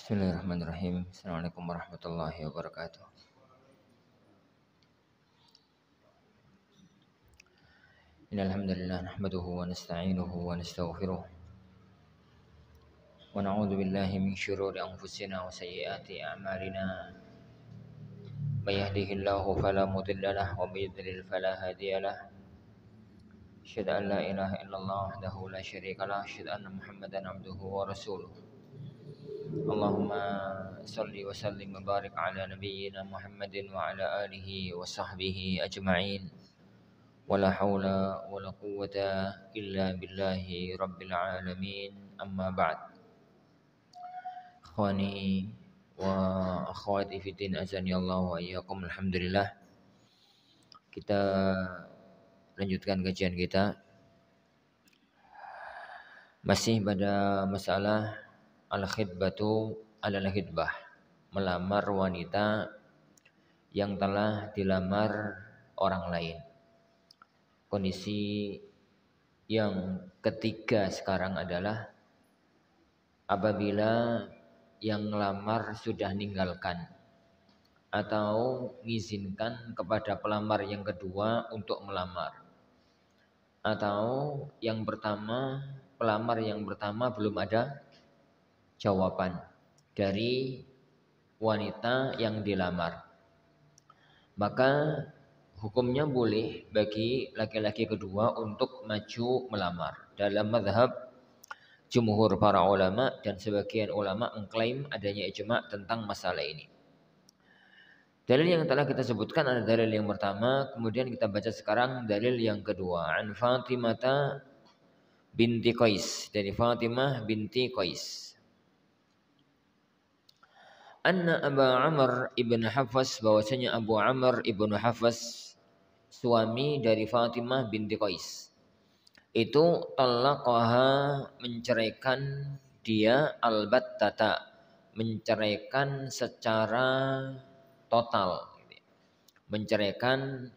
Bismillahirrahmanirrahim. Assalamualaikum warahmatullahi wabarakatuh. Innal hamdalillah nahmaduhu wa nasta'inuhu wa nastaghfiruh. Wa na'udzu billahi min syururi anfusina wa sayyiati a'malina. May yahdihillahu fala mudilla lahu wa may yudlil fala hadiya lahu. Asyhadu an la ilaha illallah wahdahu la syarika lahu, asyhadu anna Muhammadan abduhu wa rasuluh. Allahumma salli wa sallim wa barik ala nabiyyina Muhammadin wa ala alihi wa sahbihi ajma'in. Wala haula wala quwwata illa billahi rabbil alamin. Amma ba'd. Ikhwani wa akhwati fiddin azani Allah wa iyyakum. Alhamdulillah, kita lanjutkan kajian kita masih pada masalah al-khidbatu al-khidbah, melamar wanita yang telah dilamar orang lain. Kondisi yang ketiga sekarang adalah apabila yang melamar sudah meninggalkan atau mengizinkan kepada pelamar yang kedua untuk melamar, atau yang pertama, pelamar yang pertama belum ada jawaban dari wanita yang dilamar, maka hukumnya boleh bagi laki-laki kedua untuk maju melamar. Dalam mazhab jumhur para ulama dan sebagian ulama mengklaim adanya ijma' tentang masalah ini. Dalil yang telah kita sebutkan adalah dalil yang pertama, kemudian kita baca sekarang dalil yang kedua. An Fatimah binti Qais, dari Fatimah binti Qais. Anna Abu Amr ibn Hafs, bahwasanya Abu Amr ibn Hafs, suami dari Fatimah binti Qais, itu talaqaha, menceraikan dia, albattata, menceraikan secara total, menceraikan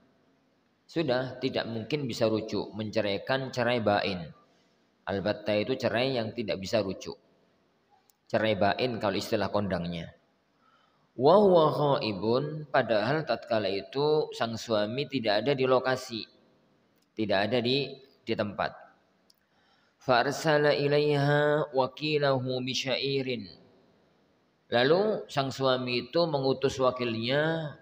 sudah tidak mungkin bisa rujuk, menceraikan cerai bain. Albatta itu cerai yang tidak bisa rujuk, cerai bain kalau istilah kondangnya. Wa huwa ghaibun, padahal tatkala itu sang suami tidak ada di lokasi, tidak ada di tempat. Fa arsala ilaiha wakilahu bisyairin, lalu sang suami itu mengutus wakilnya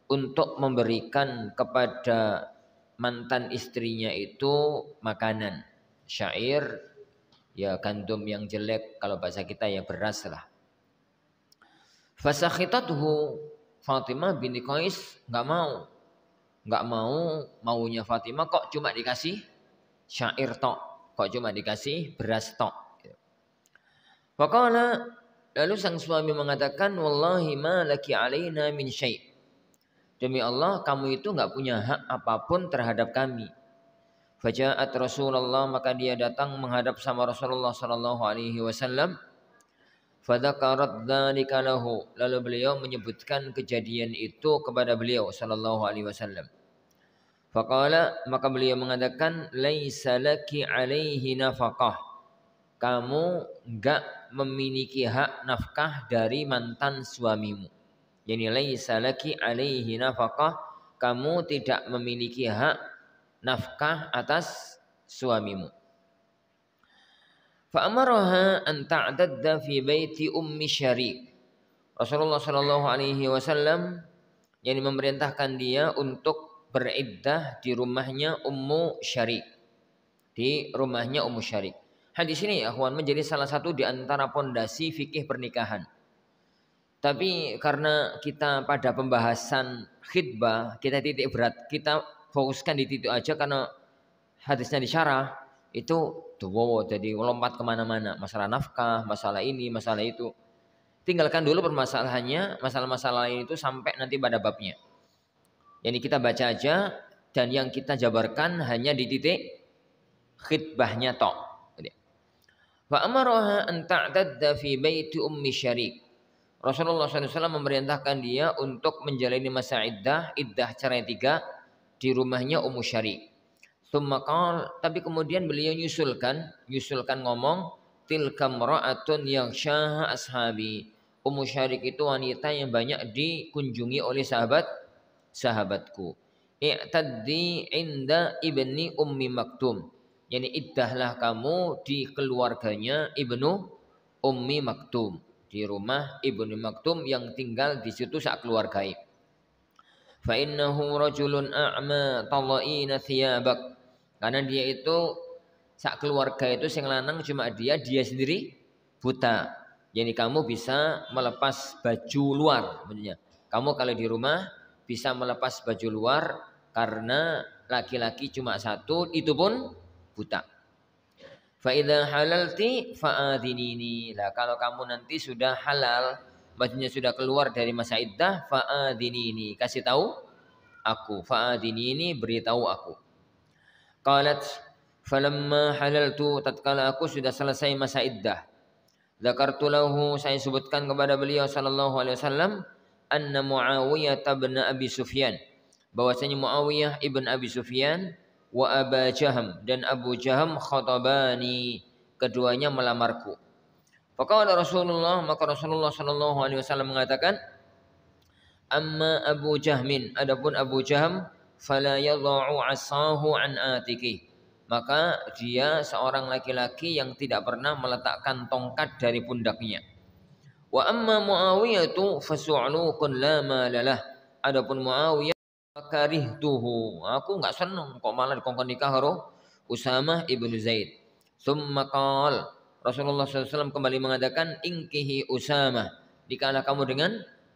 untuk memberikan kepada mantan istrinya itu makanan. Syair ya gandum yang jelek, kalau bahasa kita ya beras lah. Fasakhitathu, Fatimah binti Qais enggak mau, maunya Fatimah kok cuma dikasih syair tok, kok cuma dikasih beras tok. Faqala, lalu sang suami mengatakan, wallahi ma laki alaina min syai', demi Allah kamu itu enggak punya hak apapun terhadap kami. Faja'at Rasulullah, maka dia datang menghadap sama Rasulullah sallallahu alaihi wasallam. Fadzakarat dzalika lahu, lalu beliau menyebutkan kejadian itu kepada beliau sallallahu alaihi wasallam. Faqala, maka beliau mengatakan, laisa laki alaihi nafaqah, kamu enggak memiliki hak nafkah dari mantan suamimu. Yani laisa laki alaihi nafaqah, kamu tidak memiliki hak nafkah atas suamimu. Fa'amaraha an ta'dadda fi baiti ummi Syarik. Rasulullah sallallahu alaihi wasallam yang memerintahkan dia untuk beriddah di rumahnya Ummu Syarik. Di rumahnya Ummu Syarik. Hadis ini ya akhwan menjadi salah satu di antara pondasi fikih pernikahan. Tapi karena kita pada pembahasan khidbah, kita titik berat, kita fokuskan di titik aja karena hadisnya disyarah itu jadi lompat kemana-mana, masalah nafkah, masalah ini, masalah itu. Tinggalkan dulu permasalahannya, masalah-masalah lain itu sampai nanti pada babnya. Yani kita baca aja, dan yang kita jabarkan hanya di titik khidbahnya tok. Fa amaraha an ta'tadda fi baiti ummi Syarik. Rasulullah SAW memerintahkan dia untuk menjalani masa iddah cerai 3 di rumahnya Ummu Syarik. Tapi kemudian beliau nyusulkan ngomong, tilka mra'atun yang syaha ashabi, Ummu Syarik itu wanita yang banyak dikunjungi oleh sahabatku. I'taddi inda ibni Ummi Maktum. Yani iddahlah kamu di keluarganya Ibnu Ummi Maktum, di rumah Ibnu Maktum yang tinggal di situ sak keluargai. Fa innahu rajulun a'ma talaina thiyabak. Karena dia itu sak keluarga itu sing lanang cuma dia sendiri buta. Jadi kamu bisa melepas baju luar maksudnya. Kamu kalau di rumah bisa melepas baju luar karena laki-laki cuma satu, itu pun buta. Fa idza halalti fa'adhinini. Lah kalau kamu nanti sudah halal, maksudnya sudah keluar dari masa iddah, fa'adhinini, kasih tahu aku. Fa'adhinini, beritahu aku. Qalat falamma halaltu, tatkala aku sudah selesai masa iddah, dzakartu lahu, saya sebutkan kepada beliau sallallahu alaihi wasallam, anna Muawiyah bin Abi Sufyan, bahwasanya Muawiyah ibn Abi Sufyan wa Aba Jaham, dan Abu Jaham, khatabani, keduanya melamarku. Faqala Rasulullah, maka Rasulullah sallallahu alaihi wasallam mengatakan, amma Abu Jahmin, adapun Abu Jaham, fala yadha'u 'asahu an atiki, maka dia seorang laki-laki yang tidak pernah meletakkan tongkat dari pundaknya. Wa amma Muawiyah tu fasu'lukun la malalah, adapun Muawiyah karihtuhu, aku enggak senang kok malah dikongkon nikah karo Usamah ibnu Zaid. Tsumma qala, Rasulullah SAW kembali mengatakan, ingkihi Usamah, nikahlah kamu dengan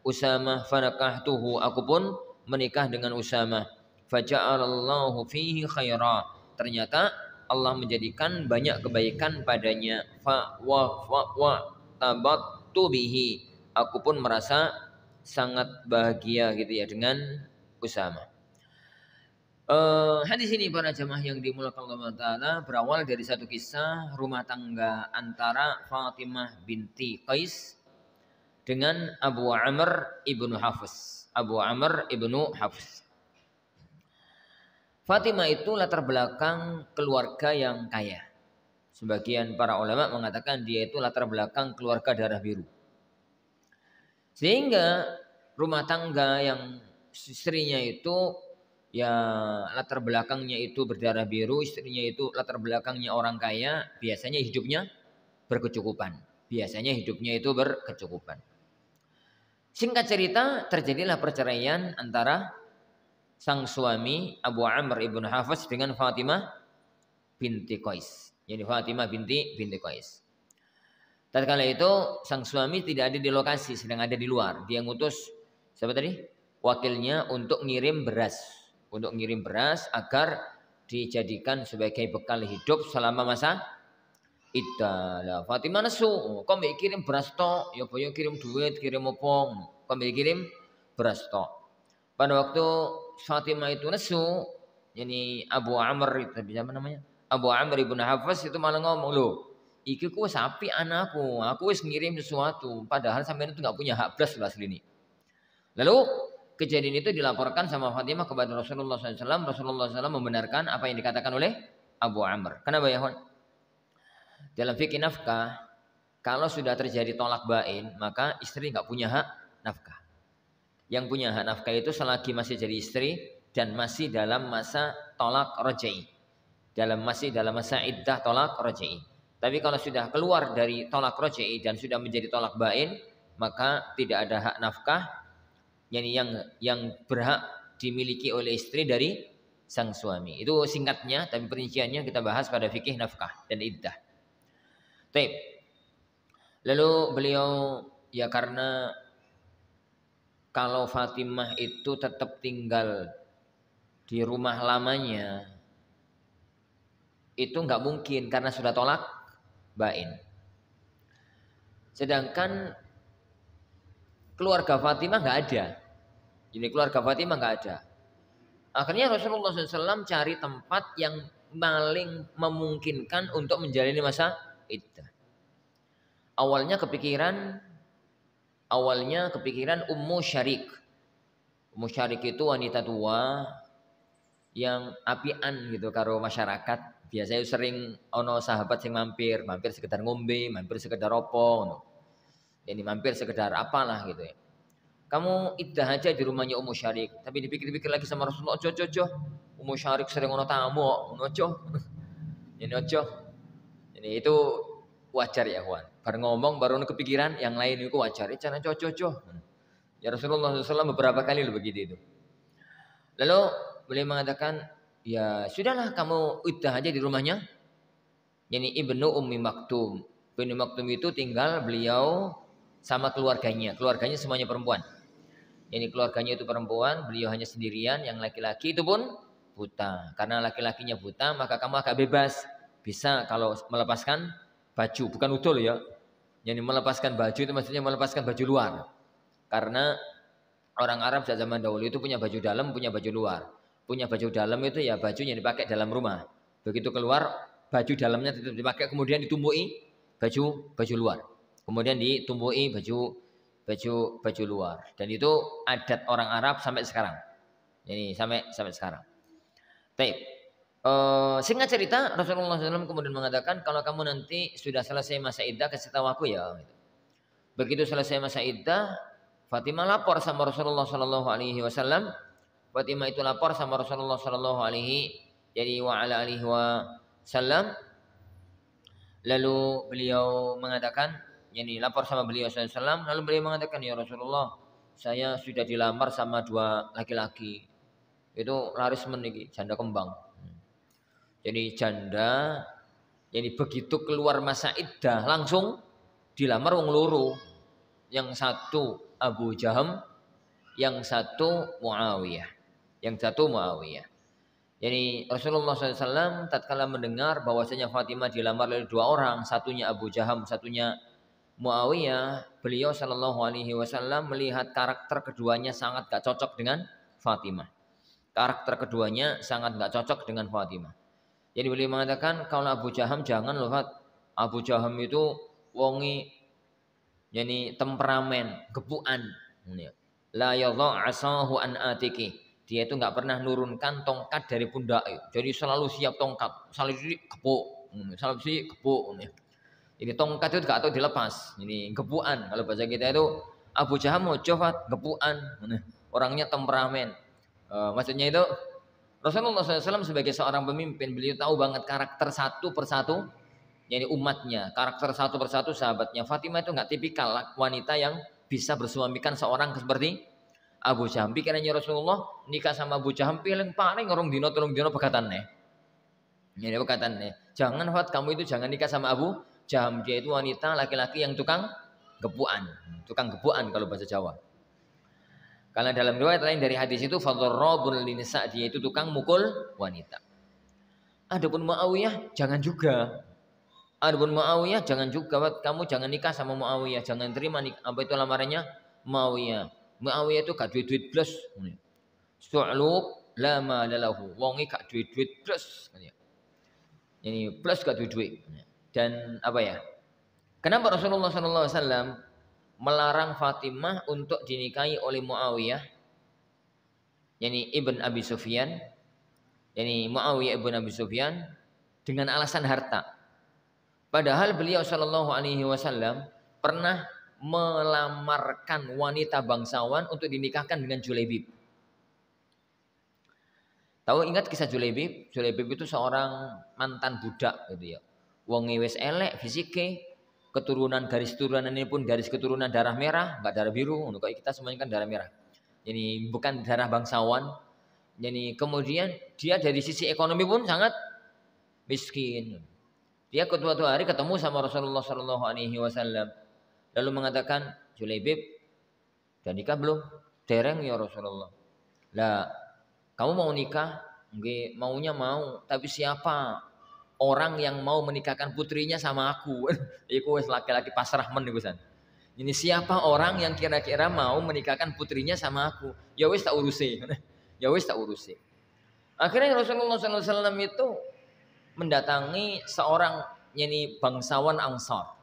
Usamah. Fanakahtuhu, aku pun menikah dengan Usamah. Faja'alallahu fihi khaira, ternyata Allah menjadikan banyak kebaikan padanya. Wa tabattu bihi, aku pun merasa sangat bahagia gitu ya dengan Usamah. Hadis ini para jamaah yang dimuliakan Allah Ta'ala berawal dari satu kisah rumah tangga antara Fatimah binti Qais dengan Abu Amr ibnu Hafs. Abu Amr ibnu Hafs. Fatimah itu latar belakang keluarga yang kaya. Sebagian para ulama mengatakan dia itu latar belakang keluarga darah biru. Sehingga rumah tangga yang istrinya itu ya latar belakangnya itu berdarah biru, istrinya itu latar belakangnya orang kaya, biasanya hidupnya berkecukupan. Biasanya hidupnya itu berkecukupan. Singkat cerita, terjadilah perceraian antara sang suami Abu Amr ibn Hafs dengan Fatimah binti Qais. Jadi Fatimah binti Qais. Tatkala itu sang suami tidak ada di lokasi, sedang ada di luar. Dia ngutus siapa tadi? Wakilnya untuk ngirim beras. Untuk ngirim beras agar dijadikan sebagai bekal hidup selama masa iddah. Lah Fatimah nesu, kok mbek kirim beras tok? Ya boyo kirim duit, kirim opong. Kok mbek kirim beras tok? Pada waktu Fatimah itu nesu, ini Abu Amr itu siapa namanya? Abu Amr ibn Hafs itu malah ngomong, loh, iki ku sapi anakku, aku wis ngirim sesuatu, padahal sampean itu nggak punya hak beras lah asli ini. Lalu kejadian itu dilaporkan sama Fatimah kepada Rasulullah SAW. Rasulullah SAW membenarkan apa yang dikatakan oleh Abu Amr. Kenapa ya, Hon? Dalam fikih nafkah, kalau sudah terjadi tolak bain, maka istri nggak punya hak nafkah. Yang punya hak nafkah itu selagi masih jadi istri dan masih dalam masa tolak raj'i, masih dalam masa iddah tolak raj'i. Tapi kalau sudah keluar dari tolak raj'i dan sudah menjadi tolak bain, maka tidak ada hak nafkah yang berhak dimiliki oleh istri dari sang suami. Itu singkatnya, tapi perinciannya kita bahas pada fikih nafkah dan iddah. Baik. Lalu beliau ya karena kalau Fatimah itu tetap tinggal di rumah lamanya itu nggak mungkin karena sudah tolak bain. Sedangkan keluarga Fatimah nggak ada. Jadi keluarga Fatimah nggak ada. Akhirnya Rasulullah SAW cari tempat yang paling memungkinkan untuk menjalani masa iddah. Awalnya kepikiran Ummu Syarik. Ummu Syarik itu wanita tua yang apian gitu karo masyarakat. Biasanya sering ono sahabat yang mampir sekedar ngombe, mampir sekedar opo. Jadi mampir sekedar apalah gitu ya. Kamu iddah aja di rumahnya Ummu Syarik. Tapi dipikir-pikir lagi sama Rasulullah, ojo. Ummu Syarik sering ono tamu, ojo. Ini ojo. Ini itu wajar ya kawan. Baru ngomong baru kepikiran yang lain itu wajar. Jangan ojo. Ya Rasulullah SAW beberapa kali begitu itu. Lalu beliau mengatakan, ya sudahlah kamu iddah aja di rumahnya. Yani Ibnu Ummi Maktum. Ibnu Maktum itu tinggal beliau sama keluarganya. Keluarganya semuanya perempuan. Yani keluarganya itu perempuan, beliau hanya sendirian. Yang laki-laki itu pun buta. Karena laki-lakinya buta, maka kamu agak bebas. Bisa kalau melepaskan baju, bukan udul ya. Yani melepaskan baju itu maksudnya melepaskan baju luar. Karena orang Arab zaman dahulu itu punya baju dalam, punya baju luar. Punya baju dalam itu ya baju yang dipakai dalam rumah. Begitu keluar, baju dalamnya tetap dipakai, kemudian ditumbui baju luar. Kemudian ditumbui baju luar. Dan itu adat orang Arab sampai sekarang. Jadi sampai sekarang. Baik. Singkat cerita, Rasulullah SAW kemudian mengatakan, kalau kamu nanti sudah selesai masa iddah, kasih tahu aku ya. Begitu selesai masa iddah, Fatimah lapor sama Rasulullah SAW. Fatimah itu lapor sama Rasulullah SAW. Lalu beliau mengatakan, yani lapor sama beliau SAW. Lalu beliau mengatakan, ya Rasulullah, saya sudah dilamar sama 2 laki-laki. Itu laris meniki, janda kembang. Jadi janda, jadi begitu keluar masa iddah langsung dilamar wong loro. Yang satu Abu Jaham, yang satu Muawiyah. Jadi Rasulullah SAW tatkala mendengar bahwasanya Fatimah dilamar oleh 2 orang, satunya Abu Jaham, satunya Muawiyah, beliau Shallallahu Alaihi Wasallam melihat karakter keduanya sangat gak cocok dengan Fatimah. Jadi beliau mengatakan, kalau Abu Jaham jangan loh, Abu Jaham itu wongi, yani temperamen, gepuan. La yadha' asahu an atiki. Dia itu nggak pernah nurunkan tongkat dari pundak. Jadi selalu siap tongkat. Selalu kepuk. Ini tongkat itu gak tahu dilepas. Ini gepuan. Kalau bahasa kita itu Abu Jaham mau coba gepuan. Orangnya temperamen. Maksudnya itu Rasulullah SAW sebagai seorang pemimpin, beliau tahu banget karakter satu persatu, yani umatnya, karakter satu persatu sahabatnya. Fatimah itu nggak tipikal wanita yang bisa bersuamikan seorang seperti Abu Jaham. Pikirannya Rasulullah nikah sama Abu Jaham paling orang dino pekatannya. Ini pekatannya. Jangan kamu itu jangan nikah sama Abu Jaham. Dia itu wanita laki-laki yang tukang gepuan kalau bahasa Jawa. Karena dalam riwayat lain dari hadis itu fadharrabun linisa, dia itu tukang mukul wanita. Adapun Muawiyah jangan juga. Kamu jangan nikah sama Muawiyah, jangan terima itu lamarannya Muawiyah. Muawiyah itu gak duit blas. Su'luk la malalahu. Wonge gak duit blas. Ini plus gak duit. Dan kenapa Rasulullah SAW melarang Fatimah untuk dinikahi oleh Muawiyah, yani Ibn Abi Sufyan, yani Muawiyah Ibn Abi Sufyan, dengan alasan harta. Padahal beliau Shallallahu Alaihi Wasallam pernah melamarkan wanita bangsawan untuk dinikahkan dengan Julaibib. Tahu ingat kisah Julaibib? Julaibib itu seorang mantan budak gitu ya. Wong wis elek fisike, keturunan garis keturunan ini pun garis keturunan darah merah, enggak darah biru. Kalau kita semuanya kan darah merah. Jadi bukan darah bangsawan. Jadi kemudian dia dari sisi ekonomi pun sangat miskin. Dia suatu hari ketemu sama Rasulullah Shallallahu Alaihi Wasallam, lalu mengatakan, Julaibib, udah nikah belum? Dereng ya Rasulullah. Lah, kamu mau nikah? Nggih, maunya mau, tapi siapa orang yang mau menikahkan putrinya sama aku? Iku wis laki-laki pasrah men niku san. Ini siapa orang yang kira-kira mau menikahkan putrinya sama aku? Ya wis tak urusi. Akhirnya Rasulullah SAW itu mendatangi seorang bangsawan Ansar.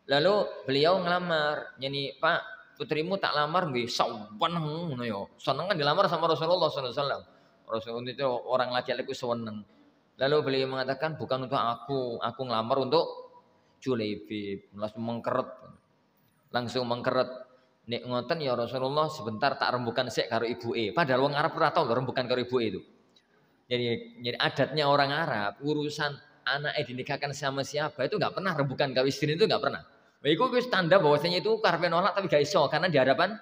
Lalu beliau ngelamar, Pak, putrimu tak lamar nggih, saweneng ngono ya. Seneng kan dilamar sama Rasulullah SAW. Rasulullah itu orang laki-laki seneng. Lalu beliau mengatakan, bukan untuk aku ngelamar untuk Julaibib langsung mengkeret. Nek ngoten ya Rasulullah sebentar tak rembukan sik karo ibuke. Padahal wong Arab ora tau rembukan karo ibuke itu. Jadi adatnya orang Arab urusan anaknya dinikahkan sama siapa itu nggak pernah rembukan karo istri itu nggak pernah. Nah, itu tanda bahwasanya itu karepe nolak tapi gak iso karena di hadapan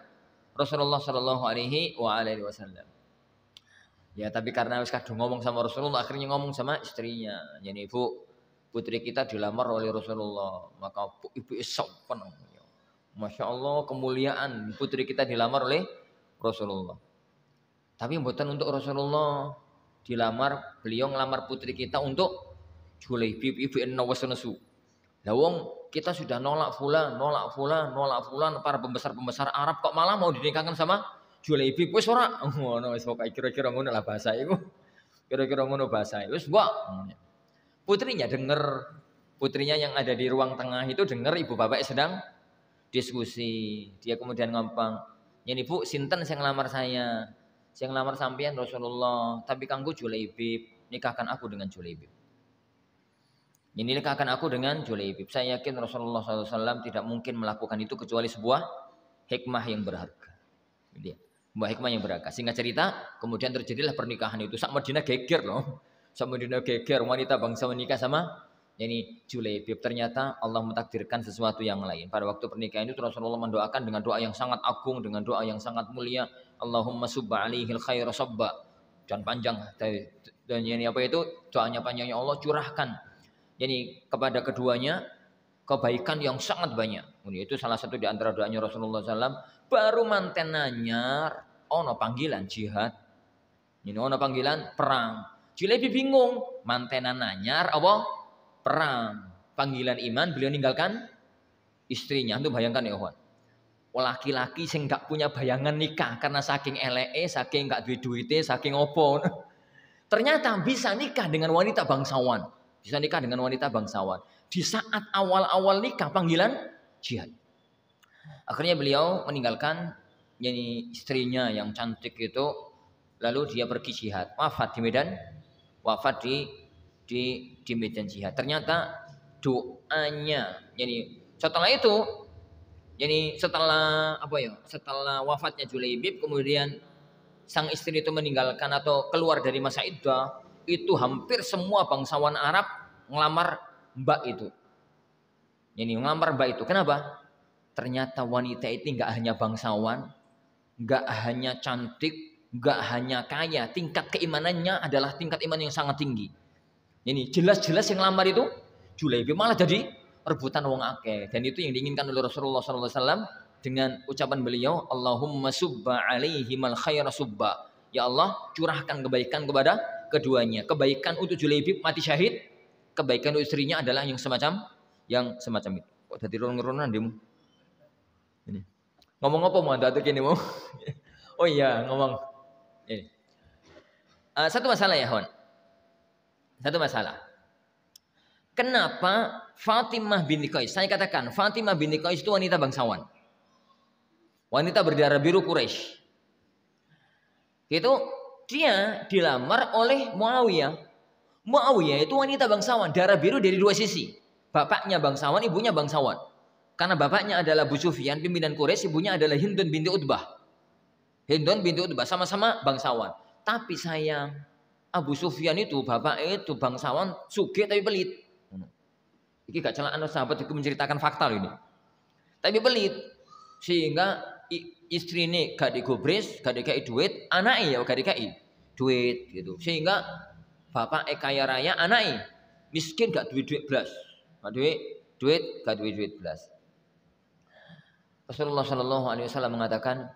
Rasulullah Shallallahu Alaihi Wasallam. Ya tapi karena wis kadung ngomong sama Rasulullah akhirnya ngomong sama istrinya. Jadi ibu putri kita dilamar oleh Rasulullah maka ibu sopan. Masya Allah kemuliaan putri kita dilamar oleh Rasulullah. Tapi bukan untuk Rasulullah dilamar, beliau ngelamar putri kita untuk Julaibib ibu Nawas nesu. Lah wong kita sudah nolak fulan, para pembesar Arab kok malah mau dinikahkan sama Julaibib. Wis ora ngono wis pokoke kira-kira ngono lah bahasa iku. Kira-kira ngono bahasa. Wis mbok. Putrinya denger, putrinya yang ada di ruang tengah itu denger ibu bapak sedang diskusi. Dia kemudian ngomong, "Yen Ibu, sinten sing ngelamar saya? Sing ngelamar sampean Rasulullah, tapi kanggo Julaibib, nikahkan aku dengan Julaibib." Ini nikahkan aku dengan Julaibib. Saya yakin Rasulullah SAW tidak mungkin melakukan itu kecuali sebuah hikmah yang berharga. Dia, sebuah hikmah yang berharga. Singkat cerita, kemudian terjadilah pernikahan itu. Sak Madinah geger loh. Sak Madinah geger wanita bangsa menikah sama Julaibib. Ternyata Allah mentakdirkan sesuatu yang lain. Pada waktu pernikahan itu Rasulullah mendoakan dengan doa yang sangat agung, dengan doa yang sangat mulia. Allahumma subba alaihil khaira sabba. Dan panjang. Dan ini apa itu? Doanya panjangnya Allah curahkan. Jadi kepada keduanya kebaikan yang sangat banyak. Itu salah satu di antara doanya Rasulullah SAW. Baru manten nanyar, ono panggilan jihad. Ini ono panggilan perang. Julaibib bingung, mantenan nanyar apa? Perang. Panggilan iman, beliau ninggalkan istrinya. Itu bayangkan ya kawan. Laki-laki sing gak punya bayangan nikah karena saking eleke, saking gak duwe-duwite, saking opo. Ternyata bisa nikah dengan wanita bangsawan. Bisa nikah dengan wanita bangsawan. Di saat awal-awal nikah panggilan jihad. Akhirnya beliau meninggalkan istrinya yang cantik itu, lalu dia pergi jihad. Wafat di medan medan jihad. Ternyata doanya, setelah itu, setelah wafatnya Julaibib, kemudian sang istri itu meninggalkan atau keluar dari masa iddah. Itu hampir semua bangsawan Arab ngelamar mbak itu. Ngelamar mbak itu. Kenapa? Ternyata wanita itu nggak hanya bangsawan, nggak hanya cantik, nggak hanya kaya. Tingkat keimanannya adalah tingkat iman yang sangat tinggi. Jelas-jelas yang ngelamar itu Julaibib malah jadi rebutan wong akeh. Dan itu yang diinginkan oleh Rasulullah SAW dengan ucapan beliau, Allahumma subba alaihimal khaira subba. Ya Allah, curahkan kebaikan kepada keduanya. Kebaikan untuk Julaibib mati syahid, kebaikan untuk istrinya adalah yang semacam itu. Kok dadi ron-ronan demu? Ini. Ngomong apa mau ada kene mau? Oh iya, ngomong. Ini. Satu masalah ya, Hon. Satu masalah. Kenapa Fatimah binti Qais? Saya katakan Fatimah binti Qais itu wanita bangsawan. Wanita berdarah biru Quraisy. Itu dia dilamar oleh Muawiyah. Muawiyah itu wanita bangsawan, darah biru dari dua sisi. Bapaknya bangsawan, ibunya bangsawan. Karena bapaknya adalah Abu Sufyan, pimpinan Quraisy, ibunya adalah Hindun binti Utbah. Hindun binti Utbah sama-sama bangsawan. Tapi sayang, Abu Sufyan itu bapak itu bangsawan, sugih tapi pelit. Ini gak celaan sahabat itu menceritakan fakta loh ini. Tapi pelit. Sehingga istri ini gak digubris, gak dikai duit, anaknya ya gak dikai duit gitu. Sehingga bapak kaya raya, anaknya miskin gak duit belas, gak duit belas. Rasulullah Shallallahu Alaihi Wasallam mengatakan,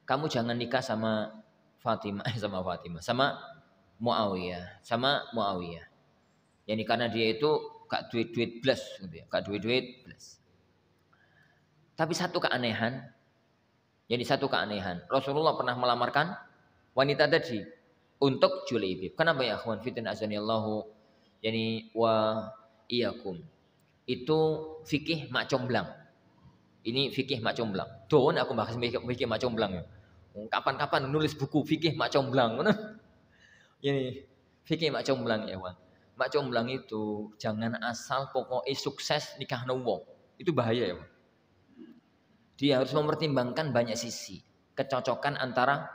kamu jangan nikah sama Muawiyah. Karena dia itu gak duit belas, gitu ya. Gak duit belas. Tapi satu keanehan. Rasulullah pernah melamarkan wanita tadi untuk Julaibib. Kenapa ya akhwan fitin azanillahu wa iyyakum. Itu fikih mak comblang. Ini fikih mak comblang. Don aku bahas fikih mak comblang ya. Kapan-kapan nulis buku fikih mak comblang. Ini fikih mak comblang ya, Wan. Mak comblang itu jangan asal pokoknya sukses nikah wong. Itu bahaya ya, Pak. Dia harus mempertimbangkan banyak sisi, kecocokan antara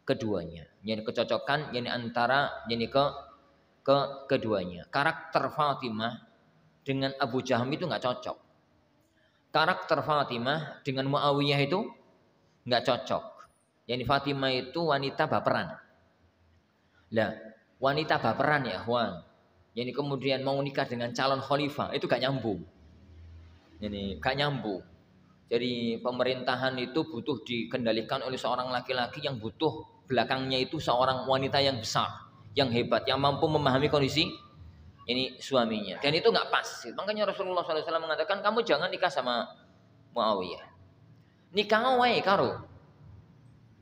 keduanya. Yani kecocokan yani antara yani keduanya. Karakter Fatimah dengan Abu Jaham itu nggak cocok. Karakter Fatimah dengan Muawiyah itu nggak cocok. Yani Fatimah itu wanita baperan. Lah, wanita baperan ya, Juan. Yani kemudian mau nikah dengan calon khalifah itu gak nyambung. Yani gak nyambung. Jadi pemerintahan itu butuh dikendalikan oleh seorang laki-laki yang butuh belakangnya itu seorang wanita yang besar, yang hebat, yang mampu memahami kondisi ini suaminya. Dan itu nggak pas. Makanya Rasulullah SAW mengatakan kamu jangan nikah sama Muawiyah. Nikah wae karo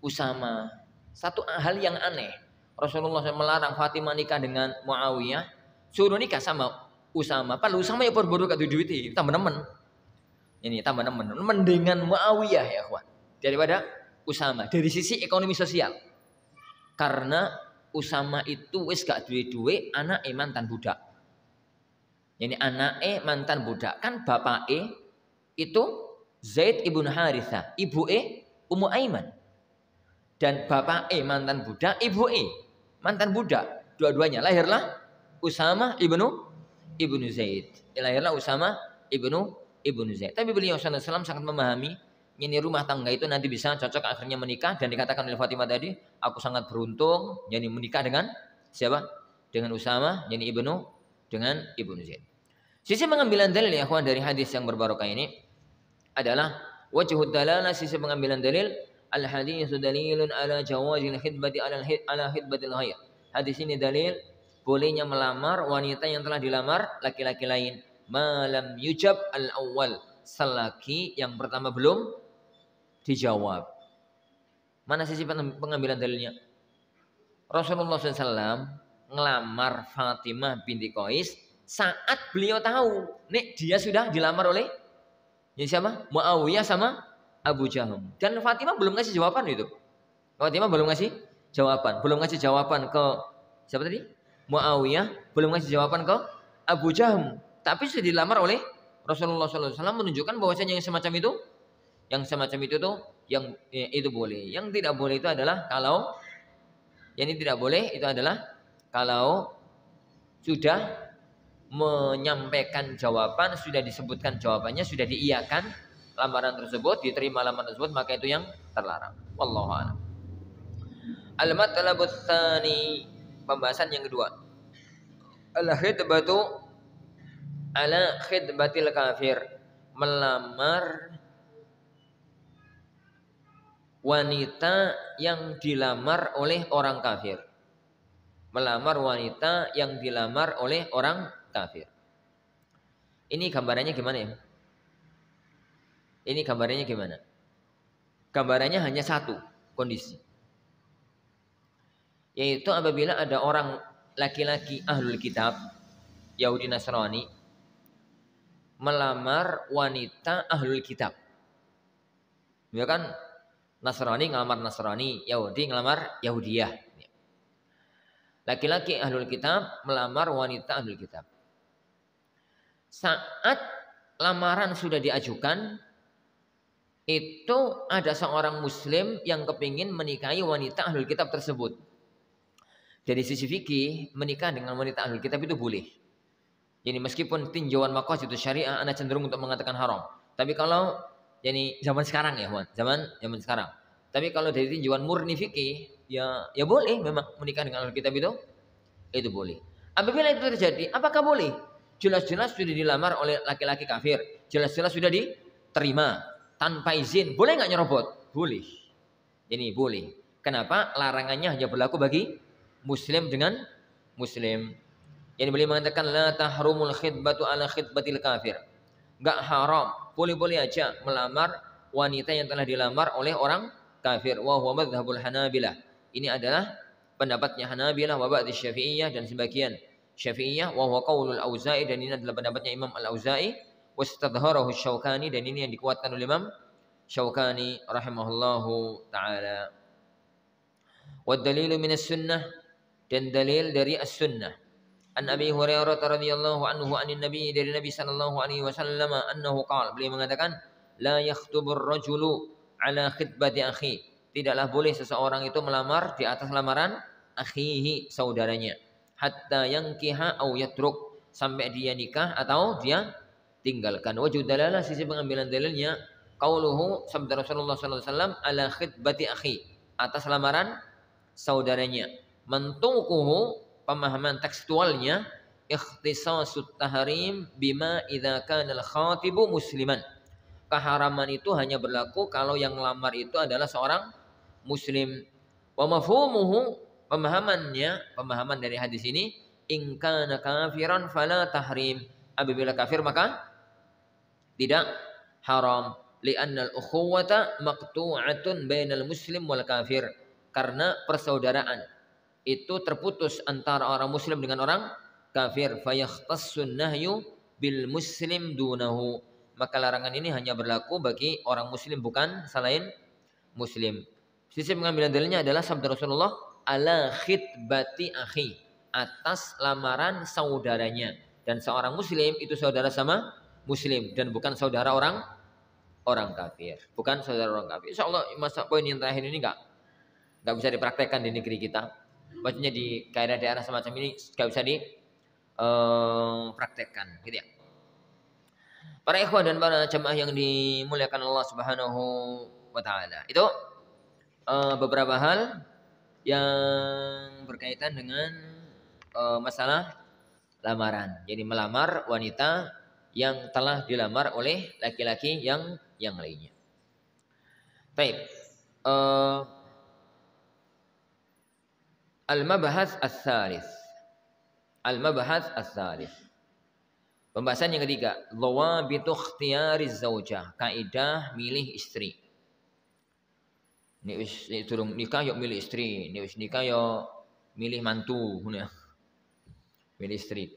Usama. Satu hal yang aneh. Rasulullah SAW melarang Fatimah nikah dengan Muawiyah, suruh nikah sama Usama. Padahal Usama ya berburu kat duit tambah nemen. Ini tambah nemen. Mendingan Muawiyah ya, kawan. Daripada Usama dari sisi ekonomi sosial. Karena Usama itu wis gak duwe-duwe, anake mantan budak. Yani anake mantan budak. Kan bapake itu Zaid ibn Haritha, ibuke Ummu Aiman. Dan bapake mantan budak, ibuke mantan budak. Dua-duanya lahirlah Usama ibnu Zaid. Lahirlah Usama ibnu Zaid. Tapi beliau SAW sangat memahami ini rumah tangga itu nanti bisa cocok akhirnya menikah, dan dikatakan oleh Fatimah tadi, aku sangat beruntung jadi menikah dengan siapa? Dengan Usama, jadi dengan ibnu Zaid. Sisi pengambilan dalil ya kawan dari hadis yang berbarokah ini adalah wajhud dalalah, sisi pengambilan dalil al hadis dalilun ala jawazil khidbati ala khidbatil ghair. Hadis ini dalil bolehnya melamar wanita yang telah dilamar laki-laki lain, malam yujab al awal, selagi yang pertama belum dijawab. Mana sisi pengambilan dalilnya? Rasulullah SAW ngelamar Fatimah binti Qais saat beliau tahu nek dia sudah dilamar oleh siapa? Muawiyah sama Abu Jaham. Dan Fatimah belum ngasih jawaban itu. Fatimah belum ngasih jawaban. Belum ngasih jawaban ke siapa tadi? Muawiyah. Belum ngasih jawaban ke Abu Jaham. Tapi sudah dilamar oleh Rasulullah SAW, menunjukkan bahwasanya yang semacam itu tuh yang itu boleh. Yang tidak boleh itu adalah kalau kalau sudah menyampaikan jawaban, sudah disebutkan jawabannya, sudah diiyakan lamaran tersebut, diterima lamaran tersebut, maka itu yang terlarang. Wallahu a'lam. Al-matlabut tsani, pembahasan yang kedua. Al-khidbatu ala khidbatil kafir, melamar wanita yang dilamar oleh orang kafir. Melamar wanita yang dilamar oleh orang kafir. Ini gambarannya gimana ya? Ini gambarannya gimana? Gambarannya hanya satu kondisi. Yaitu apabila ada orang laki-laki ahlul kitab, Yahudi Nasrani, melamar wanita ahlul kitab. Ya kan? Nasrani ngelamar Nasrani, Yahudi ngelamar Yahudiyah. Laki-laki ahlul kitab melamar wanita ahlul kitab. Saat lamaran sudah diajukan, itu ada seorang muslim yang kepingin menikahi wanita ahlul kitab tersebut. Dari sisi fikih, menikah dengan wanita ahlul kitab itu boleh. Jadi meskipun tinjauan maqasid syariah Anda cenderung untuk mengatakan haram. Tapi kalau jadi zaman sekarang ya, Juan, zaman sekarang. Tapi kalau dari tinjauan murni fikih, ya boleh memang menikah dengan ahlul kitab itu boleh. Apabila itu terjadi, apakah boleh? Jelas-jelas sudah dilamar oleh laki-laki kafir, jelas-jelas sudah diterima tanpa izin, boleh nggak nyerobot? Boleh. Ini boleh. Kenapa? Larangannya hanya berlaku bagi muslim dengan muslim. Yang beliau mengatakan la tahrumul khidbatu ala khidbatil kafir. Enggak haram, boleh-boleh aja melamar wanita yang telah dilamar oleh orang kafir. Wa huwa madzhabul Hanabilah. Ini adalah pendapatnya Hanabilah wa ba'd Syafi'iyah dan sebagian Syafi'iyah, wa huwa qaulul Auza'i, dan ini adalah pendapatnya Imam Al-Auza'i, wastadhharahu Syaukani, dan ini yang dikuatkan oleh Imam Syaukani rahimahullahu taala. Wa dalilu minas sunnah, dan dalil dari as-sunnah. An Abi Hurairah radhiyallahu anhu anin Nabi dari Nabi sallallahu alaihi wasallam annahu qala, beliau mengatakan la yakhtubur rajulu ala khitbati akhi, tidaklah boleh seseorang itu melamar di atas lamaran akhihi, saudaranya, hatta yankiha au yatruk, sampai dia nikah atau dia tinggalkan. Wajud dalalah, sisi pengambilan dalilnya, qauluhu, sabda Rasulullah sallallahu alaihi wasallam, ala khitbati akhi, atas lamaran saudaranya. Mantuquhu, pemahaman tekstualnya, ikhtisasut tahrim bima idza kana al-khatibu musliman. Keharaman itu hanya berlaku kalau yang lamar itu adalah seorang muslim. Wa mafhumuhu, pemahaman dari hadis ini, in kana kafiran fala tahrim, apabila kafir maka tidak haram. Li'anna al-ukhuwata maqtu'atun bainal muslim wal kafir, karena persaudaraan itu terputus antara orang muslim dengan orang kafir. Fayakhtassun nahyu bil muslim dunahu, maka larangan ini hanya berlaku bagi orang muslim bukan selain muslim. Sisi pengambilan dalilnya adalah sabda Rasulullah, ala khitbati akhi, atas lamaran saudaranya. Dan seorang muslim itu saudara sama muslim dan bukan saudara orang kafir, bukan saudara orang kafir. Insyaallah masa poin yang terakhir ini enggak bisa dipraktekkan di negeri kita. Maksudnya di daerah-daerah semacam ini enggak bisa dipraktekkan, gitu ya. Para ikhwan dan para jemaah yang dimuliakan Allah Subhanahu wa taala. Itu beberapa hal yang berkaitan dengan masalah lamaran. Jadi melamar wanita yang telah dilamar oleh laki-laki yang lainnya. Baik. Al-mabahats ats-tsalits. Al-mabahats ats-tsalits. Pembahasan yang ketiga, dhawabitu ikhtiyariz zaujah, kaidah milih istri. Nek wis durung nikah yo milih istri, nek wis nikah yo milih mantu, ngono ya. Milih istri.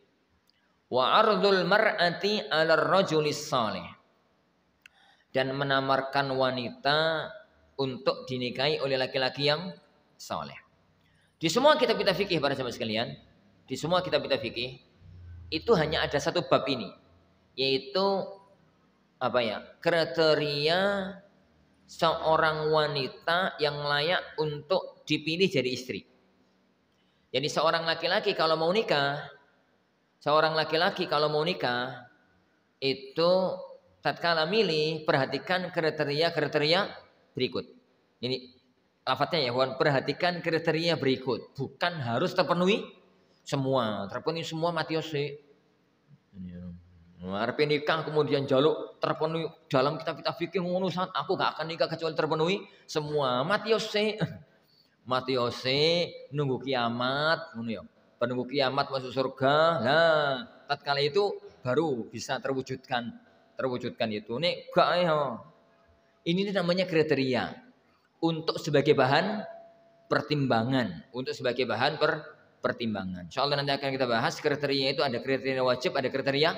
Wa ardul mar'ati 'ala ar-rajulis salih. Dan menamarkan wanita untuk dinikahi oleh laki-laki yang saleh. Di semua kitab-kitab fikih para jemaah sekalian, di semua kitab-kitab fikih itu hanya ada satu bab ini, yaitu apa ya? Kriteria seorang wanita yang layak untuk dipilih jadi istri. Jadi seorang laki-laki kalau mau nikah, itu tatkala milih perhatikan kriteria berikut. Ini lafadznya ya, perhatikan kriteria berikut, bukan harus terpenuhi semua. Terpenuhi semua mati ose. Arep nikah kemudian jaluk terpenuhi dalam kitab-kitab fikih ngono, aku gak akan nikah kecuali terpenuhi semua. Mati ose. Mati ose nunggu kiamat ngono ya. Penunggu kiamat masuk surga. Nah, tatkala itu baru bisa terwujudkan itu. Nek gak ya. Ini namanya kriteria untuk sebagai bahan pertimbangan, pertimbangan. Insyaallah nanti akan kita bahas kriteria itu, ada kriteria wajib, ada kriteria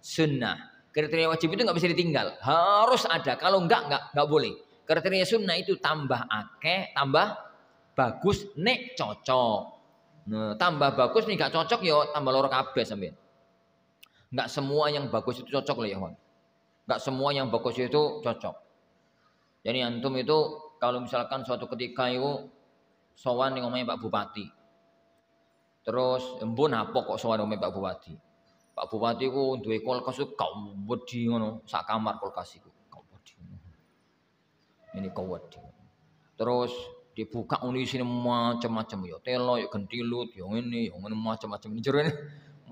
sunnah. Kriteria wajib itu nggak bisa ditinggal, harus ada. Kalau nggak boleh. Kriteria sunnah itu tambah akeh, tambah bagus, nek cocok. Nah, tambah bagus nih nggak cocok yo tambah loro kabeh sampean. Nggak semua yang bagus itu cocok loh ya, Wan. Nggak semua yang bagus itu cocok. Jadi antum itu kalau misalkan suatu ketika itu sowan ning omahe Pak Bupati. Terus embun apa kok sowan omahe Pak Bupati. Pak Bupati ku duwe kulkas kau wedi ngono, sak kamar kulkas iku. Kau wedi. Ini kau wedi. Terus dibuka isine macam-macam ya, telo ya gentilut ya ngene macam-macam. Jerone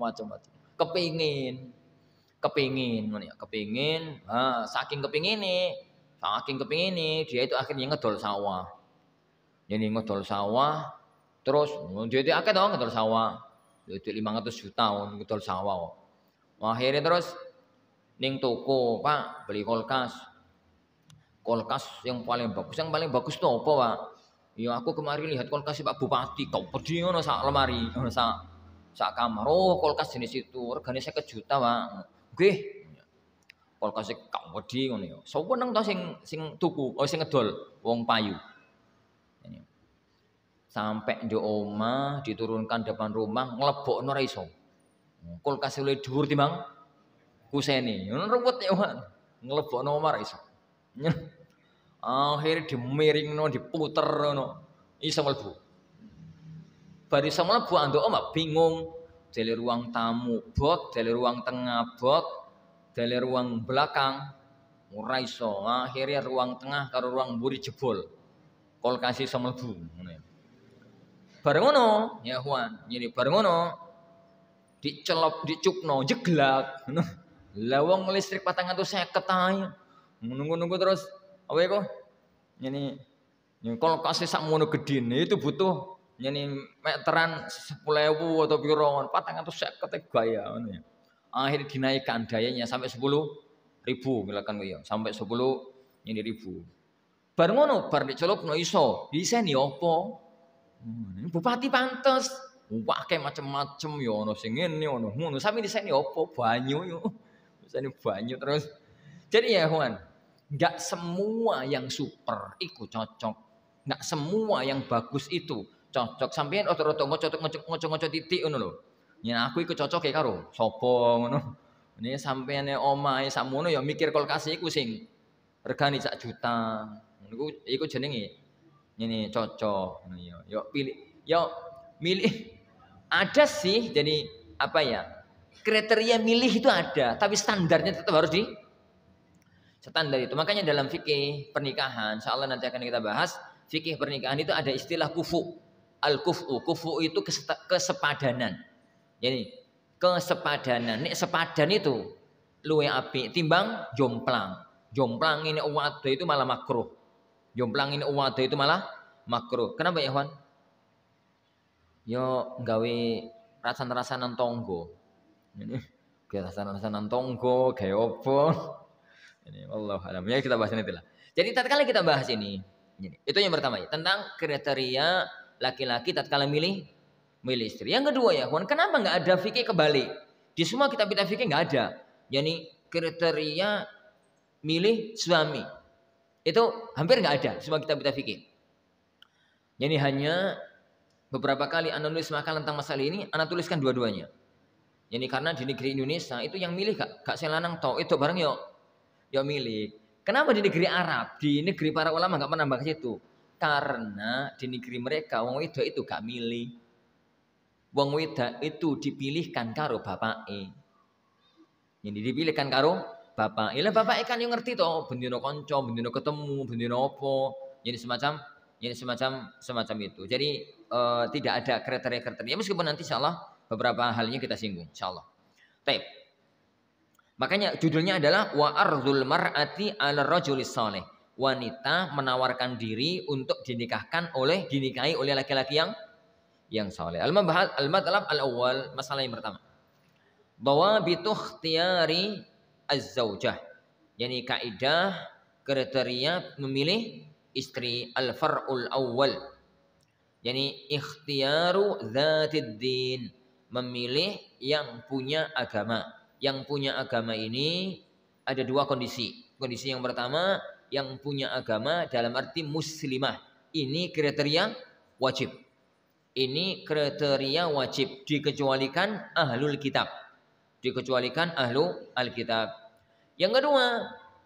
macam-macam. Kepingin ngono ya, kepingin. Saking kepingine dia itu akhirnya ngedol sawah. Jadi ngedol sawah terus jadi akeh to ngedol sawah. Jadi 500 juta ngedol sawah. Akhirnya terus ning toko, Pak, beli kulkas. Kulkas yang paling bagus. Yang paling bagus itu apa, Pak? Ya aku kemarin lihat kulkas Pak Bupati, kau pergi ngono sak lemari, ngono sak kamar. Oh, kulkas jenis itu, regane 50 juta, Pak. Nggih. Kulkas kau wedi ngono ya. Sopo nang to sing tuku, sing ngedol wong payu. Sampai di omah diturunkan depan rumah nglebokno ora iso. Kulkas luwih dhuwur timbang kusene. Ngono ruwet ya, Wan. Nglebokno omah ora iso. Akhirnya dimiringno, diputer ngono. Iso mlebu. Bar iso mlebu anduk omah bingung. Dari ruang tamu bot, dari ruang tengah bot, dari ruang belakang ora iso. Akhirnya ruang tengah karo ruang mburi jebol. Kulkas iso mlebu. Bareng ngono, ya Juan. Jadi bareng ngono dicelop, dicupno, jeglak. Lah wong listrik 450 ae. Nunggu-nunggu terus apa iku? Ini kulkas sak mono gedine itu butuh yani meteran 10.000 atau piro 450 gaya ngono ya. Akhirnya dinaikkan dayanya sampai 10.000 misalkan ya, sampai 10 ini ribu. Bar ngono bar dicelupno iso, diseni opo? Bupati pantes. Wake macem-macem ya ono sing ngene ono ngono. Sami diseni opo? Banyu yo. Diseni banyu terus. Jadi ya, Juan, enggak semua yang super itu cocok. Enggak semua yang bagus itu cocok. Sampeyan oto-oto ngoco-ngoco titik ngono lho. Ya aku iku cocok ya karo sapa ngono. Ini sampeyane omahe sakmono ya mikir kulkas iku sing regane sak juta. Iku jenenge ini cocok ngono ya. Yo pilih yo milih ada sih jadi apa ya? Kriteria milih itu ada, tapi standarnya tetap harus di standar itu. Makanya dalam fikih pernikahan, insyaallah nanti akan kita bahas, fikih pernikahan itu ada istilah kufu. Al-kufu, kufu itu kesepadanan. Jadi kesepadanan, nek sepadan itu luwe apik timbang jomplang. Jomplang ini uwade itu malah makruh. Jomplang ini uwade itu malah makruh. Kenapa ya, Juan? Yo gawe rasan-rasanan tonggo. Ini rasan-rasanan tonggo, gawe opo? Ini wallahu alam. Ya kita bahas nanti lah. Jadi tatkala kita bahas ini itu yang pertama ya, tentang kriteria laki-laki tatkala milih istri. Yang kedua ya, Juan, kenapa nggak ada fikih kebalik? Di semua kitab-kitab fikih nggak ada. Yani kriteria milih suami itu hampir nggak ada semua kitab-kitab fikih. Yani hanya beberapa kali Anda nulis makalah tentang masalah ini, Anda tuliskan dua-duanya. Yani karena di negeri Indonesia itu yang milih gak selanang toh itu bareng yo milih. Kenapa di negeri Arab, di negeri para ulama nggak pernah bahas itu? Karena di negeri mereka wong wedok itu gak milih. Wong wedok itu dipilihkan karo bapake. Yang dipilihkan karo bapak. Lah bapak kan yang ngerti toh, bendino konco, bendino ketemu, bendino opo. Jadi semacam itu. Jadi tidak ada kriteria-kriteria. Meskipun nanti insyaallah beberapa halnya kita singgung insyaallah. Baik. Makanya judulnya adalah wa arzul mar'ati 'ala rajulis saleh. Wanita menawarkan diri untuk dinikahi oleh laki-laki yang saleh. Al-madhab al-awwal, masalah yang pertama. Dawabitu ikhtiyari az-zaujah. Yani kaidah kriteria memilih istri al-far'ul awwal. Yani ikhtiyaru dzatid din, memilih yang punya agama. Yang punya agama ini ada dua kondisi. Kondisi yang pertama, yang punya agama dalam arti muslimah. Ini kriteria wajib. Ini kriteria wajib, dikecualikan ahlul kitab. Dikecualikan ahlu alkitab. Yang kedua,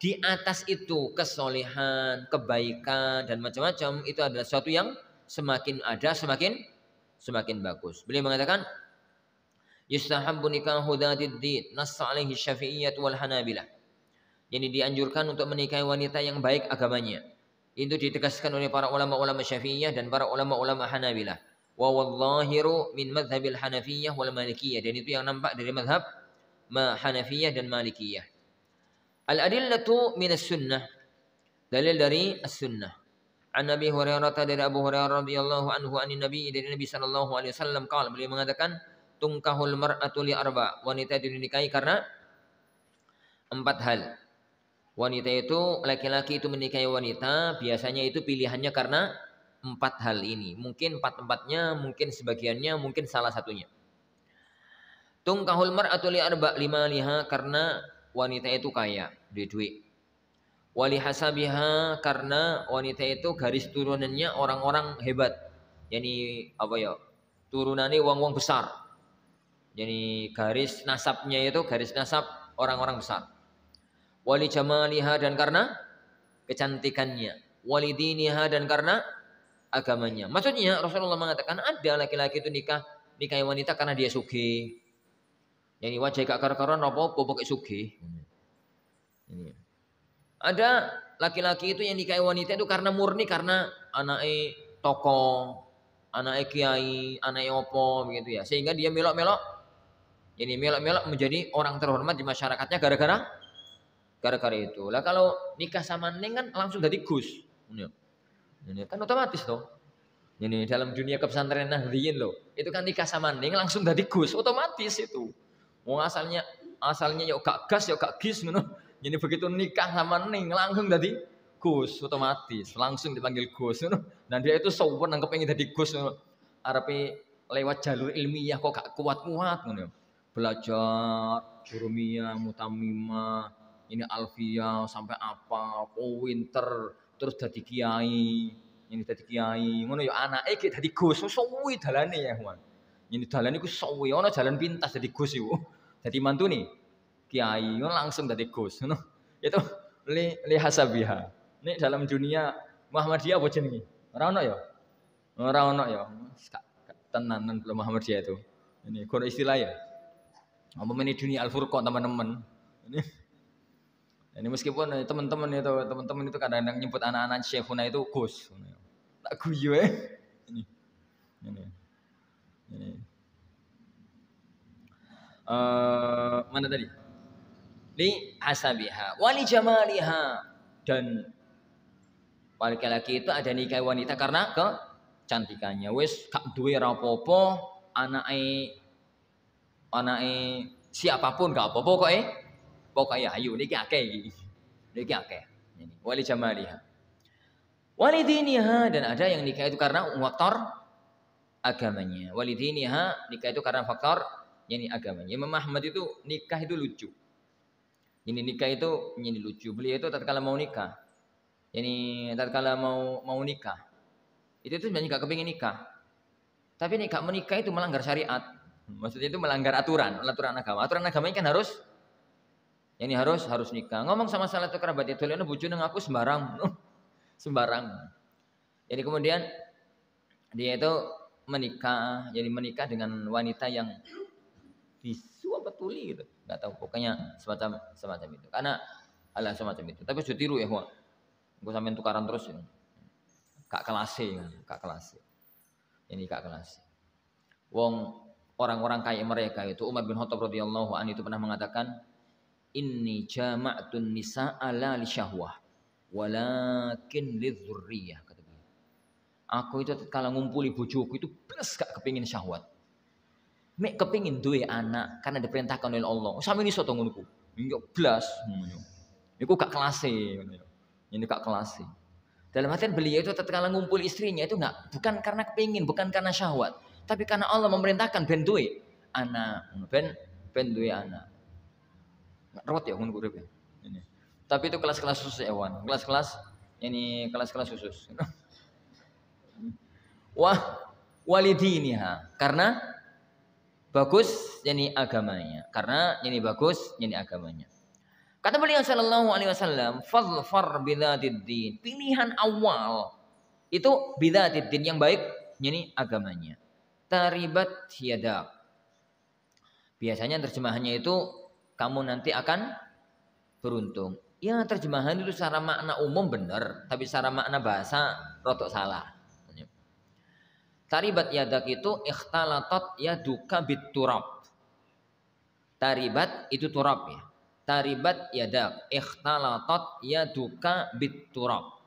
di atas itu kesolehan, kebaikan dan macam-macam itu adalah sesuatu yang semakin ada semakin bagus. Beliau mengatakan yustahabbu nikahu dzatid din, nassa alaihi Syafi'iyyah wal Hanabilah. Jadi dianjurkan untuk menikahi wanita yang baik agamanya. Itu ditegaskan oleh para ulama-ulama Syafi'iyah dan para ulama-ulama Hanabilah. Wa wallahiru min madhhabil Hanafiyah wal Malikiyah, dan itu yang nampak dari madhab Hanafiyah dan Malikiyah. Al-adillatu min as-sunnah, dalil dari as-sunnah. An Nabi Hurairah, dari Abu Hurairah radhiyallahu anhu dari Nabi sallallahu alaihi wasallam qala, beliau mengatakan tungkahul mar'atu li arba, wanita dinikahi karena 4 hal. Wanita itu, laki-laki itu menikahi wanita biasanya itu pilihannya karena 4 hal ini. Mungkin 4-empatnya, mungkin sebagiannya, mungkin salah satunya. Tungkahul mar'atu li arba, lima liha, karena wanita itu kaya, duit. Wali hasabiha, karena wanita itu garis turunannya orang-orang hebat. Yani apa ya? Turunane wong-wong besar. Yani garis nasabnya itu garis nasab orang-orang besar. Wali jamaliha dan karena kecantikannya. Wali diniha dan karena agamanya. Maksudnya Rasulullah mengatakan ada laki-laki itu nikahi wanita karena dia sugih. Yani wajah gak karo-karoan apa-apa pokoke sugih. Ini. Ada laki-laki itu yang nikahi wanita itu karena murni karena anake tokoh, anake kiai, anake opo begitu ya. Sehingga dia melok-melok ini melok-melok menjadi orang terhormat di masyarakatnya gara-gara itu. Lah kalau nikah sama neng kan langsung jadi gus. Ini kan otomatis toh. Ini dalam dunia kepesantrenan Nahdliyin loh. Itu kan nikah sama neng langsung jadi gus, otomatis itu. Mau asalnya yuk gak gas yuk gak gis ngono. Jadi begitu nikah sama neng langsung jadi gus otomatis, langsung dipanggil gus ngono. Dan dia itu sowan nang kepengin jadi gus ngono. Arepe lewat jalur ilmiah kok gak kuat-kuat ngono. Belajar jurumiyah, mutamimah, ini alfiyah sampai apa, winter terus jadi kiai. Ini jadi kiai, ngono ya anake iki dadi gus, suwi dalane ya, Juan. Ini dalane iku suwi, ana jalan pintas dadi gus iku. Dadi mantune kiai, ngono langsung dadi gus, ngono. Itu li hasabiha. Nek dalam dunia Muhammadiyah apa jenenge? Ora ono ya? Ora ono ya. Tenanan belum Muhammadiyah itu. Ini kono istilah ya. Apa meneh dunia Al-Furqan teman-teman. Ini meskipun teman-teman itu kadang-kadang nyebut anak-anak syekhuna itu gus. Tak guyu Ini. Mana tadi? Li hasabiha, wali jamaliha dan laki-laki itu ada nikah wanita karena kecantikannya. Wis gak duwe rapopo, anake siapapun gak apa-apa pokoknya ayu niki akeh iki. Niki akeh. Ini wali jamaliha. Wali diniha dan ada yang nikah itu karena faktor agamanya. Wali diniha nikah itu karena faktor yani agamanya. Imam Ahmad itu nikah itu lucu. Ini nikah itu ini lucu. Beliau itu tatkala mau nikah. Yani tatkala mau nikah. Itu sebenarnya gak kepingin nikah. Tapi nih gak menikah itu melanggar syariat. Maksudnya itu melanggar aturan agama. Aturan agama ini kan harus nikah. Ngomong sama salah satu kerabat itu, "Lene bojone ngaku sembarang." Sembarang. Jadi kemudian dia itu menikah dengan wanita yang bisu apa tuli gitu. Enggak tahu, pokoknya semacam itu. Karena ala semacam itu. Tapi sudah tiru ya, Wak. Gue sampean tukaran terus ya. Kak kelas. Ini kak kelas. Wong orang-orang kaya mereka itu Umar bin Khattab radhiyallahu anhu itu pernah mengatakan, "Inni jama'tun nisa'a la li syahwah walakin lidzurriyah," kata beliau. Aku itu kalau ngumpuli bojoku itu blas gak kepingin syahwat. Mek kepingin duwe anak karena diperintahkan oleh Allah. Sampe iso to ngono ku. Yo blas. Iku gak kelase ngono. Ini gak kelase. Dalam artian beliau itu tatkala ngumpul istrinya itu bukan karena kepingin, bukan karena syahwat, tapi karena Allah memerintahkan ben duwe anak, ben duwe anak. Rawat ya ngono urip ya. Ini. Tapi itu kelas-kelas khusus ya, Wan. Kelas-kelas khusus. Wah, walidiniha karena bagus yani agamanya. Karena yani bagus yani agamanya. Kata beliau sallallahu alaihi wasallam, "Fadhfar bidzatiddin." Pilihan awal itu bidzatiddin yang baik yani agamanya. Taribat yadak. Biasanya terjemahannya itu kamu nanti akan beruntung. Ya terjemahan itu secara makna umum benar, tapi secara makna bahasa rotok salah. Taribat yadak itu ikhtalatat yaduka biturab. Taribat itu turab ya. Taribat yadak ikhtalatat yaduka biturab.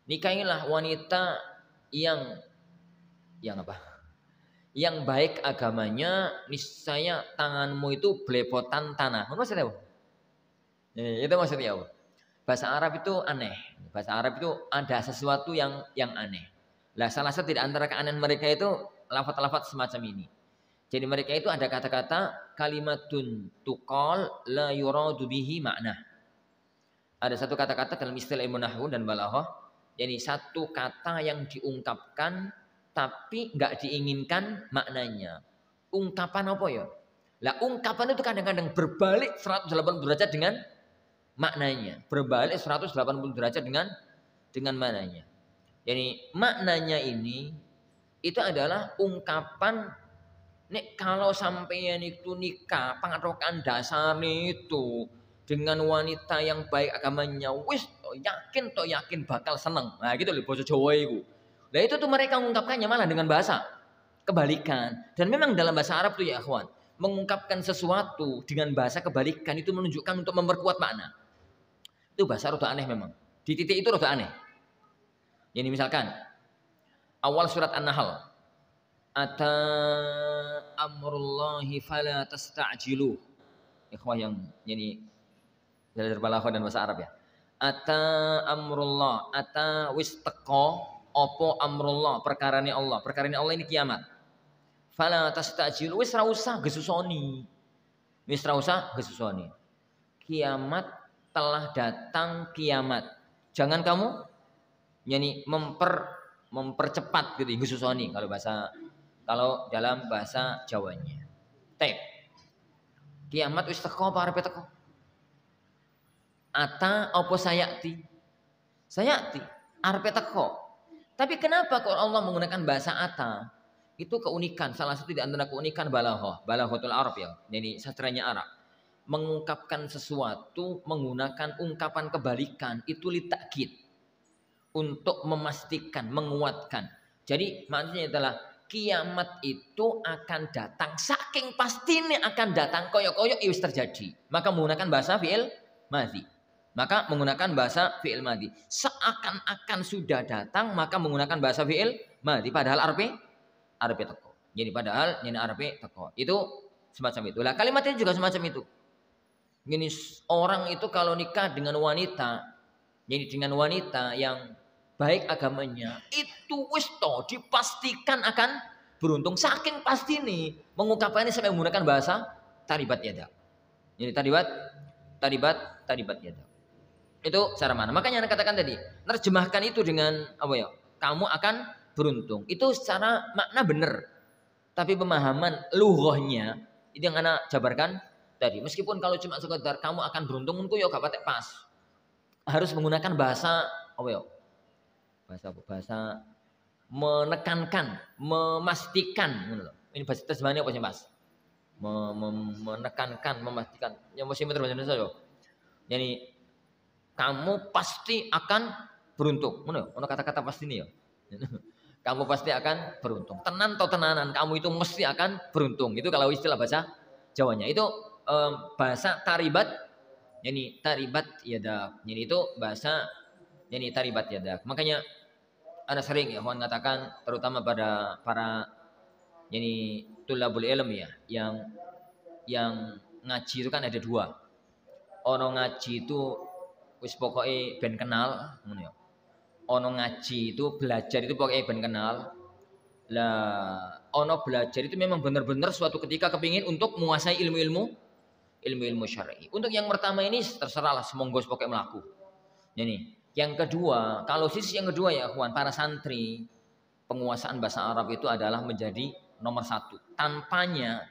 Nikahilah wanita yang apa? Yang baik agamanya, niscaya tanganmu itu belepotan tanah. Maksudnya apa? Itu maksudnya apa? Bahasa Arab itu aneh. Bahasa Arab itu ada sesuatu yang aneh. Lah salah satu di antara keanehan mereka itu lafaz-lafaz semacam ini. Jadi mereka itu ada kata-kata kalimatun tuqal la yuradu bihi makna. Ada satu kata-kata dalam istilah ilmu nahwu dan balaghah, yani satu kata yang diungkapkan tapi nggak diinginkan maknanya. Ungkapan apa ya? Lah ungkapan itu kadang-kadang berbalik 180 derajat dengan maknanya. Berbalik 180 derajat dengan maknanya. Jadi maknanya ini itu adalah ungkapan nek kalau sampeyan itu nikah pangarokan dasarnya itu dengan wanita yang baik agamanya wis yakin bakal seneng. Nah gitu loh basa Jawa itu. Nah itu tuh mereka mengungkapkannya malah dengan bahasa kebalikan. Dan memang dalam bahasa Arab tuh ya akhwan, mengungkapkan sesuatu dengan bahasa kebalikan itu menunjukkan untuk memperkuat makna. Itu bahasa rada aneh memang. Di titik itu rada aneh. Jadi misalkan awal surat An-Nahl, ata amrullahi fala tasta'jilu. Ikhwah yang jadi belajar balaghah dan bahasa Arab ya. Ata amrullah, ata wis teko opo amrullah, perkarane Allah. Perkarane Allah ini kiamat. Fala tasta'jilu, wis ra usah gesusoni. Wis ra usah gesusoni. Kiamat telah datang kiamat. Jangan kamu mempercepat gitu gesusoni kalau dalam bahasa Jawanya. Tek. Kiamat wis teko apa arepe teko? Ata apa sayati? Sayati, arepe teko. Tapi kenapa kalau Allah menggunakan bahasa ata? Itu keunikan, salah satu di antara keunikan balaghah, balaghatul Arab ya. Jadi sastranya Arab. Mengungkapkan sesuatu menggunakan ungkapan kebalikan itu litakid. Untuk memastikan, menguatkan. Jadi maksudnya adalah kiamat itu akan datang. Saking pastinya akan datang, koyok-koyok wis terjadi. Maka menggunakan bahasa fi'il madhi. Seakan-akan sudah datang, maka menggunakan bahasa fi'il madhi. Padahal arpe teko. Jadi padahal ini arpe teko. Itu semacam itu. Lah kalimatnya juga semacam itu. Gini orang itu kalau nikah dengan wanita, jadi dengan wanita yang baik agamanya, itu wis to dipastikan akan beruntung. Saking pasti nih mengungkapkannya sampai menggunakan bahasa taribat yada. Jadi taribat yada. Itu cara mana? Makanya anak katakan tadi, nerjemahkan itu dengan apa ya? Kamu akan beruntung. Itu secara makna benar. Tapi pemahaman lughahnya itu yang anak jabarkan tadi. Meskipun kalau cuma sekedar kamu akan beruntung, itu ya gak patek pas. Harus menggunakan bahasa apa ya? Bahasa menekankan, memastikan. Ini bahasa terjemahannya apa sih Mas? Menekankan, memastikan. Yang mesti betul bahasa Indonesia loh. Jadi kamu pasti akan beruntung. Ono kata-kata pasti ini ya. Kamu pasti akan beruntung. Tenan atau tenanan, kamu itu mesti akan beruntung. Itu kalau istilah bahasa Jawanya. Itu bahasa taribat. Yani taribat yadak. Jadi itu bahasa yani taribat yadak. Makanya ana sering ya mengatakan terutama pada para yani tulabul ilm ya yang ngaji itu kan ada dua. Orang ngaji itu wis pokoknya ben kenal ngono ya. Ono ngaji itu belajar itu pokoknya ben kenal. Lah ono belajar itu memang benar-benar suatu ketika kepingin untuk menguasai ilmu syar'i. Untuk yang pertama ini terserahlah semonggo pokoknya melaku. Jadi yang kedua, kalau sisi yang kedua ya kawan, para santri penguasaan bahasa Arab itu adalah menjadi nomor satu. Tanpanya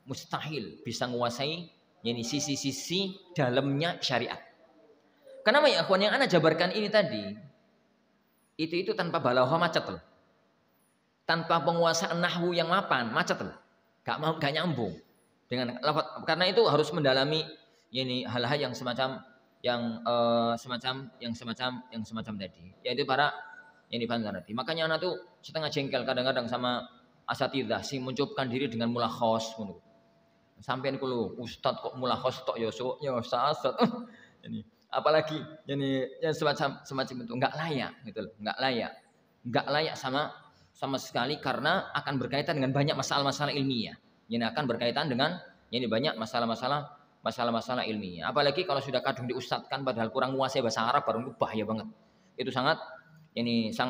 mustahil bisa menguasai yani sisi-sisi dalamnya syariat. Kenapa ya kawan, yang ana jabarkan ini tadi itu tanpa balaghah macet loh. Tanpa penguasaan nahwu yang mapan macet loh. Gak nyambung dengan lafaz, karena itu harus mendalami yani hal-hal yang semacam semacam tadi, yaitu para yang dipandang tadi. Makanya anak tuh setengah jengkel kadang-kadang sama asatidzah sing mencuupkan diri dengan mulakhos ngono. Sampeyan kulo ustad kok mulakhos tok ya so ya ustad. Ini apalagi ini yang semacam itu enggak layak gitu loh, enggak layak sama sekali karena akan berkaitan dengan banyak masalah-masalah ilmiah. Yang akan berkaitan dengan ini banyak masalah-masalah ilmiah. Apalagi kalau sudah kadung diustadkan padahal kurang menguasai bahasa Arab, baru itu bahaya banget. Itu sangat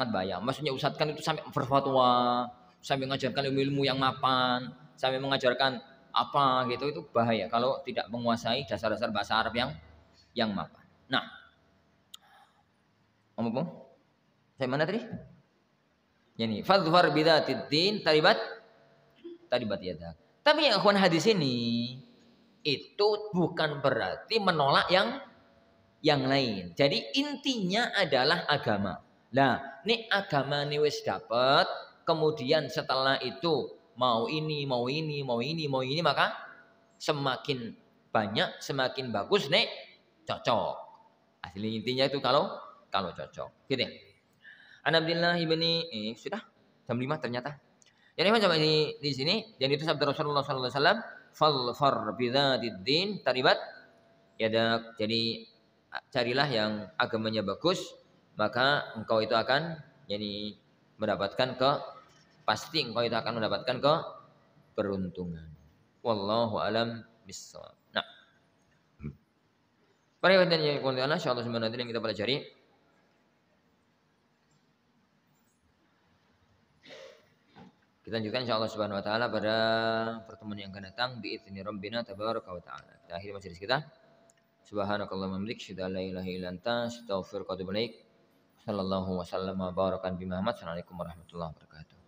bahaya. Maksudnya ustadkan itu sampai berfatwa, sampai mengajarkan ilmu-ilmu yang mapan, sampai mengajarkan apa gitu, itu bahaya kalau tidak menguasai dasar-dasar bahasa Arab yang mapan. Nah, ngomong saya mana tadi? Yani fadhfar bidzatid din taribat yadak. Tapi ya ikhwan hadis ini itu bukan berarti menolak yang lain. Jadi intinya adalah agama. Nah, ini agama ini wis dapat, kemudian setelah itu mau ini, mau ini, mau ini, mau ini, maka semakin banyak, semakin bagus nih cocok. Asli intinya itu kalau cocok. Gitu ya. An Abdillah ibni sudah jam 5 ternyata. Jadi macam ini di sini, dan itu sabda Rasulullah sallallahu alaihi wasallam, "Fal bidzatid din taribat yadak." Jadi carilah yang agamanya bagus, maka engkau itu akan jadi mendapatkan pasti engkau itu akan mendapatkan keberuntungan. Wallahu alam bissawab. Nah, para hadirin yang Allah insyaallah sebenarnya yang kita pelajari kita lanjutkan insyaallah subhanahu wa taala pada pertemuan yang akan datang biizni rabbina tabaraka wa taala. Kita akhiri majelis kita. Subhanakallahumma wa bihamdika asyhadu an la ilaha illa anta astaghfiruka wa atubu ilaik. Sallallahu wasallam wa baraka bi Muhammad. Assalamualaikum warahmatullahi wabarakatuh.